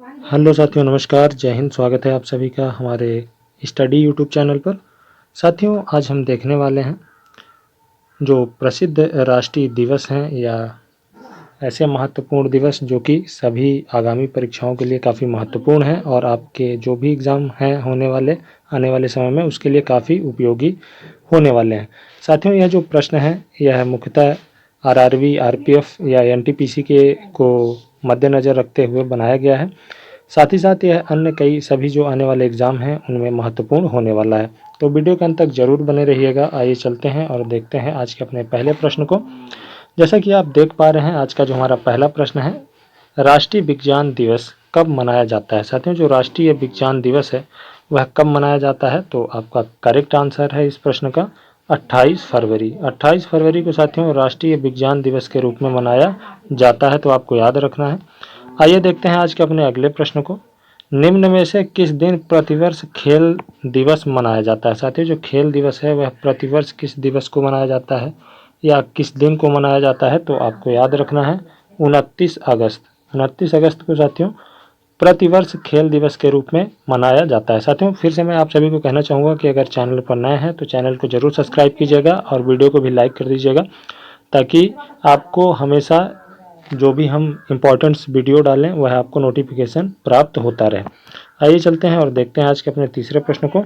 Hello साथियों, नमस्कार, जय हिंद। स्वागत है आप सभी का हमारे स्टडी यूट्यूब चैनल पर। साथियों, आज हम देखने वाले हैं जो प्रसिद्ध राष्ट्रीय दिवस हैं या ऐसे महत्वपूर्ण दिवस जो कि सभी आगामी परीक्षाओं के लिए काफ़ी महत्वपूर्ण हैं और आपके जो भी एग्ज़ाम हैं होने वाले आने वाले समय में उसके लिए काफ़ी उपयोगी होने वाले हैं। साथियों, यह जो प्रश्न है यह मुख्यतः आरआरबी, आरपीएफ या एनटीपीसी के को मद्देनज़र रखते हुए बनाया गया है। साथ ही साथ यह अन्य कई सभी जो आने वाले एग्ज़ाम हैं उनमें महत्वपूर्ण होने वाला है। तो वीडियो के अंत तक जरूर बने रहिएगा। आइए चलते हैं और देखते हैं आज के अपने पहले प्रश्न को। जैसा कि आप देख पा रहे हैं, आज का जो हमारा पहला प्रश्न है, राष्ट्रीय विज्ञान दिवस कब मनाया जाता है। साथियों, जो राष्ट्रीय विज्ञान दिवस है वह कब मनाया जाता है, तो आपका करेक्ट आंसर है इस प्रश्न का 28 फरवरी। 28 फरवरी को साथियों राष्ट्रीय विज्ञान दिवस के रूप में मनाया जाता है, तो आपको याद रखना है। आइए देखते हैं आज के अपने अगले प्रश्न को। निम्न में से किस दिन प्रतिवर्ष खेल दिवस मनाया जाता है। साथियों, जो खेल दिवस है वह प्रतिवर्ष किस दिवस को मनाया जाता है या किस दिन को मनाया जाता है, तो आपको याद रखना है 29 अगस्त। 29 अगस्त को साथियों प्रतिवर्ष खेल दिवस के रूप में मनाया जाता है। साथियों, फिर से मैं आप सभी को कहना चाहूँगा कि अगर चैनल पर नए हैं तो चैनल को जरूर सब्सक्राइब कीजिएगा और वीडियो को भी लाइक कर दीजिएगा, ताकि आपको हमेशा जो भी हम इम्पोर्टेंट्स वीडियो डालें वह आपको नोटिफिकेशन प्राप्त होता रहे। आइए चलते हैं और देखते हैं आज के अपने तीसरे प्रश्न को।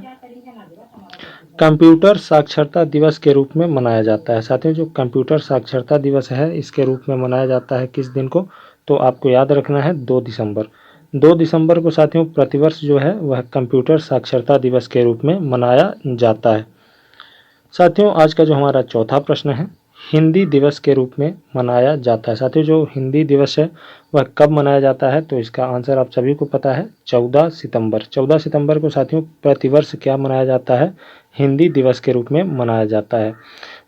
कंप्यूटर साक्षरता दिवस के रूप में मनाया जाता है। साथियों, जो कंप्यूटर साक्षरता दिवस है इसके रूप में मनाया जाता है किस दिन को, तो आपको याद रखना है 2 दिसंबर। 2 दिसंबर को साथियों प्रतिवर्ष जो है वह कंप्यूटर साक्षरता दिवस के रूप में मनाया जाता है। साथियों, आज का जो हमारा चौथा प्रश्न है, हिंदी दिवस के रूप में मनाया जाता है। साथियों, जो हिंदी दिवस है वह कब मनाया जाता है, तो इसका आंसर आप सभी को पता है 14 सितंबर। 14 सितंबर को साथियों प्रतिवर्ष क्या मनाया जाता है, हिंदी दिवस के रूप में मनाया जाता है।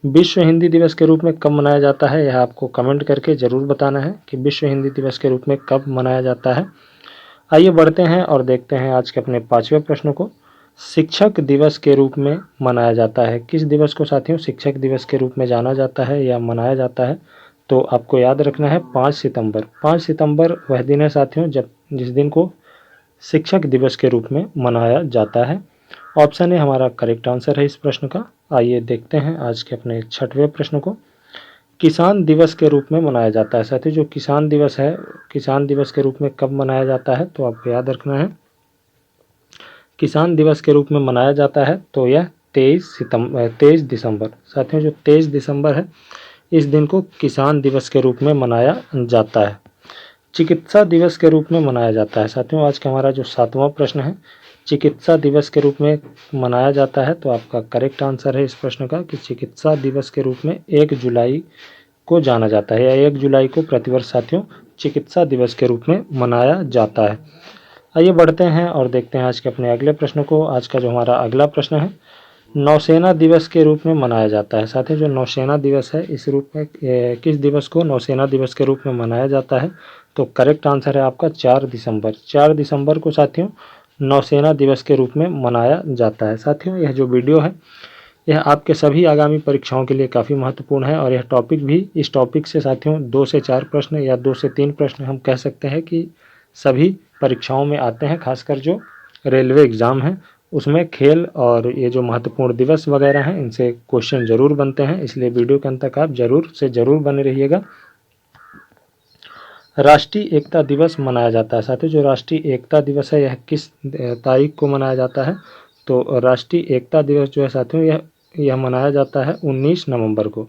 विश्व हिंदी दिवस के रूप में कब मनाया जाता है, यह आपको कमेंट करके ज़रूर बताना है कि विश्व हिंदी दिवस के रूप में कब मनाया जाता है। आइए बढ़ते हैं और देखते हैं आज के अपने पाँचवें प्रश्न को। शिक्षक दिवस के रूप में मनाया जाता है किस दिवस को साथियों शिक्षक दिवस के रूप में जाना जाता है या मनाया जाता है, तो आपको याद रखना है 5 सितंबर। 5 सितंबर वह दिन है साथियों जब जिस दिन को शिक्षक दिवस के रूप में मनाया जाता है। ऑप्शन ए हमारा करेक्ट आंसर है इस प्रश्न का। आइए देखते हैं आज के अपने छठवें प्रश्न को। किसान दिवस के रूप में मनाया जाता है। साथियों, जो किसान दिवस है किसान दिवस के रूप में कब मनाया जाता है, तो आपको याद रखना है किसान दिवस के रूप में मनाया जाता है, तो यह 23 दिसंबर। साथियों, जो 23 दिसंबर है इस दिन को किसान दिवस के रूप में मनाया जाता है। चिकित्सा दिवस के रूप में मनाया जाता है। साथियों, आज का हमारा जो सातवां प्रश्न है, चिकित्सा दिवस के रूप में मनाया जाता है, तो आपका करेक्ट आंसर है इस प्रश्न का कि चिकित्सा दिवस के रूप में 1 जुलाई को जाना जाता है या 1 जुलाई को प्रतिवर्ष साथियों चिकित्सा दिवस के रूप में मनाया जाता है। आइए बढ़ते हैं और देखते हैं आज के अपने अगले प्रश्न को। आज का जो हमारा अगला प्रश्न है, नौसेना दिवस के रूप में मनाया जाता है। साथियों, जो नौसेना दिवस है इस रूप में किस दिवस को नौसेना दिवस के रूप में मनाया जाता है, तो करेक्ट आंसर है आपका 4 दिसंबर। 4 दिसंबर को साथियों नौसेना दिवस के रूप में मनाया जाता है। साथियों, यह जो वीडियो है यह आपके सभी आगामी परीक्षाओं के लिए काफ़ी महत्वपूर्ण है और यह टॉपिक भी इस टॉपिक से साथियों 2 से 4 प्रश्न या 2 से 3 प्रश्न हम कह सकते हैं कि सभी परीक्षाओं में आते हैं। खासकर जो रेलवे एग्ज़ाम है उसमें खेल और ये जो महत्वपूर्ण दिवस वगैरह हैं इनसे क्वेश्चन ज़रूर बनते हैं, इसलिए वीडियो के अंत तक आप ज़रूर बने रहिएगा। राष्ट्रीय एकता दिवस मनाया जाता है। साथियों, जो राष्ट्रीय एकता दिवस है यह किस तारीख को मनाया जाता है, तो राष्ट्रीय एकता दिवस जो है साथियों यह मनाया जाता है 19 नवंबर को।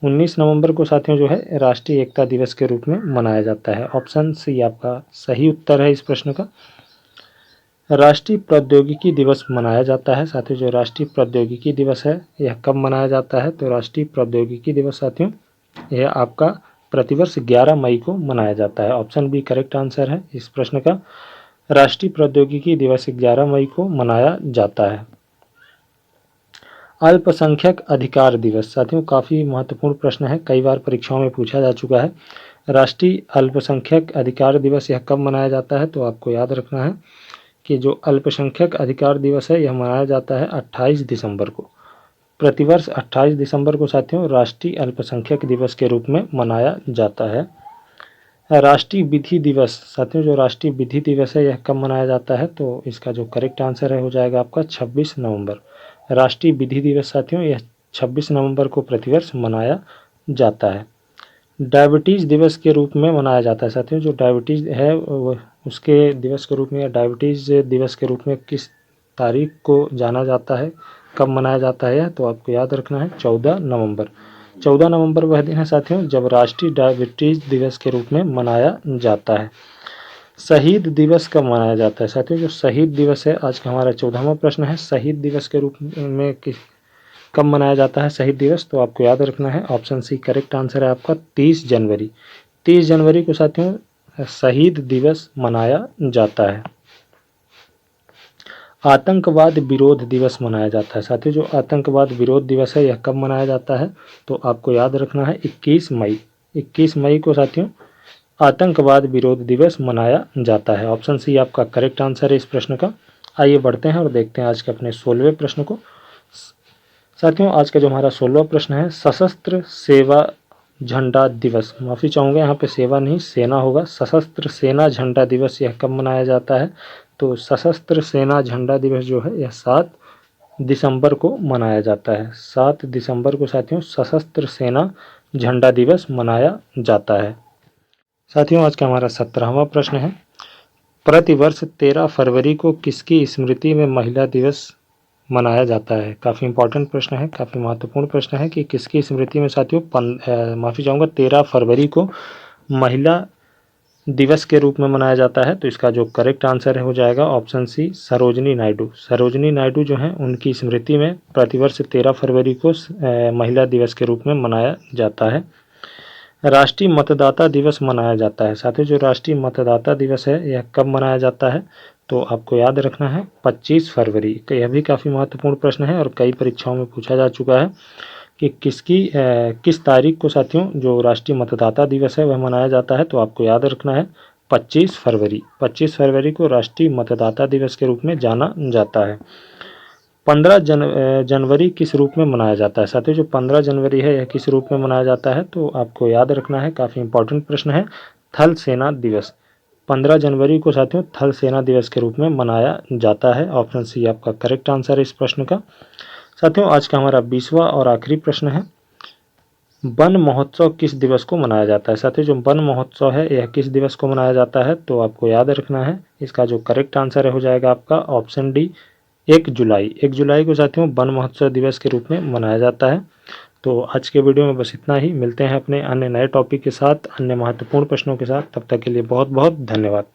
19 नवंबर को साथियों जो है राष्ट्रीय एकता दिवस के रूप में मनाया जाता है। ऑप्शन सी आपका सही उत्तर है इस प्रश्न का। राष्ट्रीय प्रौद्योगिकी दिवस मनाया जाता है। साथियों, जो राष्ट्रीय प्रौद्योगिकी दिवस है यह कब मनाया जाता है, तो राष्ट्रीय प्रौद्योगिकी दिवस साथियों यह आपका प्रतिवर्ष 11 मई को मनाया जाता है। ऑप्शन बी करेक्ट आंसर है इस प्रश्न का। राष्ट्रीय प्रौद्योगिकी दिवस 11 मई को मनाया जाता है। अल्पसंख्यक अधिकार दिवस। साथियों, काफ़ी महत्वपूर्ण प्रश्न है, कई बार परीक्षाओं में पूछा जा चुका है। राष्ट्रीय अल्पसंख्यक अधिकार दिवस यह कब मनाया जाता है, तो आपको याद रखना है कि जो अल्पसंख्यक अधिकार दिवस है यह मनाया जाता है 28 दिसंबर को। प्रतिवर्ष 28 दिसंबर को साथियों राष्ट्रीय अल्पसंख्यक दिवस के रूप में मनाया जाता है। राष्ट्रीय विधि दिवस साथियों, जो राष्ट्रीय विधि दिवस है यह कब मनाया जाता है? तो इसका जो करेक्ट आंसर है हो जाएगा आपका 26 नवंबर। राष्ट्रीय विधि दिवस साथियों यह 26 नवंबर को प्रतिवर्ष मनाया जाता है। डायबिटीज़ दिवस के रूप में मनाया जाता है साथियों, जो डायबिटीज़ है उसके दिवस के रूप में या डायबिटीज़ दिवस के रूप में किस तारीख को जाना जाता है, कब मनाया जाता है? तो आपको याद रखना है 14 नवंबर। 14 नवंबर वह दिन है साथियों जब राष्ट्रीय डायबिटीज़ दिवस के रूप में मनाया जाता है। शहीद दिवस कब मनाया जाता है साथियों? जो शहीद दिवस है आज का हमारा 14वां प्रश्न है, शहीद दिवस के रूप में कब मनाया जाता है शहीद दिवस? तो आपको याद रखना है ऑप्शन सी करेक्ट आंसर है आपका 30 जनवरी। 30 जनवरी को साथियों शहीद दिवस मनाया जाता है। आतंकवाद विरोध दिवस मनाया जाता है साथियों, जो आतंकवाद विरोध दिवस है यह कब मनाया जाता है? तो आपको याद रखना है 21 मई। 21 मई को साथियों आतंकवाद विरोध दिवस मनाया जाता है। ऑप्शन सी आपका करेक्ट आंसर है इस प्रश्न का। आइए बढ़ते हैं और देखते हैं आज के अपने 16वें प्रश्न को। साथियों आज का जो हमारा 16वां प्रश्न है, सशस्त्र सेवा झंडा दिवस, माफ़ी चाहूँगा यहाँ पे सेवा नहीं सेना होगा, सशस्त्र सेना झंडा दिवस यह कब मनाया जाता है? तो सशस्त्र सेना झंडा दिवस जो है यह 7 दिसंबर को मनाया जाता है। 7 दिसंबर को साथियों सशस्त्र सेना झंडा दिवस मनाया जाता है। साथियों आज का हमारा 17वां प्रश्न है, प्रतिवर्ष 13 फरवरी को किसकी स्मृति में महिला दिवस मनाया जाता है? काफ़ी इंपॉर्टेंट प्रश्न है, काफ़ी महत्वपूर्ण प्रश्न है कि किसकी स्मृति में साथियों माफ़ी चाहूँगा 13 फरवरी को महिला दिवस के रूप में मनाया जाता है। तो इसका जो करेक्ट आंसर है हो जाएगा ऑप्शन सी सरोजनी नायडू। सरोजनी नायडू जो हैं उनकी स्मृति में प्रतिवर्ष 13 फरवरी को महिला दिवस के रूप में मनाया जाता है। राष्ट्रीय मतदाता दिवस मनाया जाता है साथियों, जो राष्ट्रीय मतदाता दिवस है यह कब मनाया जाता है? तो आपको याद रखना है 25 फरवरी। तो यह भी काफ़ी महत्वपूर्ण प्रश्न है और कई परीक्षाओं में पूछा जा चुका है कि किस तारीख को साथियों जो राष्ट्रीय मतदाता दिवस है वह मनाया जाता है? तो आपको याद रखना है 25 फरवरी। 25 फरवरी को राष्ट्रीय मतदाता दिवस के रूप में जाना जाता है। 15 जनवरी किस रूप में मनाया जाता है साथियों? जो 15 जनवरी है यह किस रूप में मनाया जाता है? तो आपको याद रखना है, काफ़ी इंपॉर्टेंट प्रश्न है, थल सेना दिवस। 15 जनवरी को साथियों थल सेना दिवस के रूप में मनाया जाता है। ऑप्शन सी आपका करेक्ट आंसर है इस प्रश्न का। साथियों आज का हमारा 20वां और आखिरी प्रश्न है, वन महोत्सव किस दिवस को मनाया जाता है साथियों? जो वन महोत्सव है यह किस दिवस को मनाया जाता है? तो आपको याद रखना है, इसका जो करेक्ट आंसर है हो जाएगा आपका ऑप्शन डी 1 जुलाई। 1 जुलाई को साथियों वन महोत्सव दिवस के रूप में मनाया जाता है। तो आज के वीडियो में बस इतना ही, मिलते हैं अपने अन्य नए टॉपिक के साथ, अन्य महत्वपूर्ण प्रश्नों के साथ। तब तक के लिए बहुत बहुत धन्यवाद।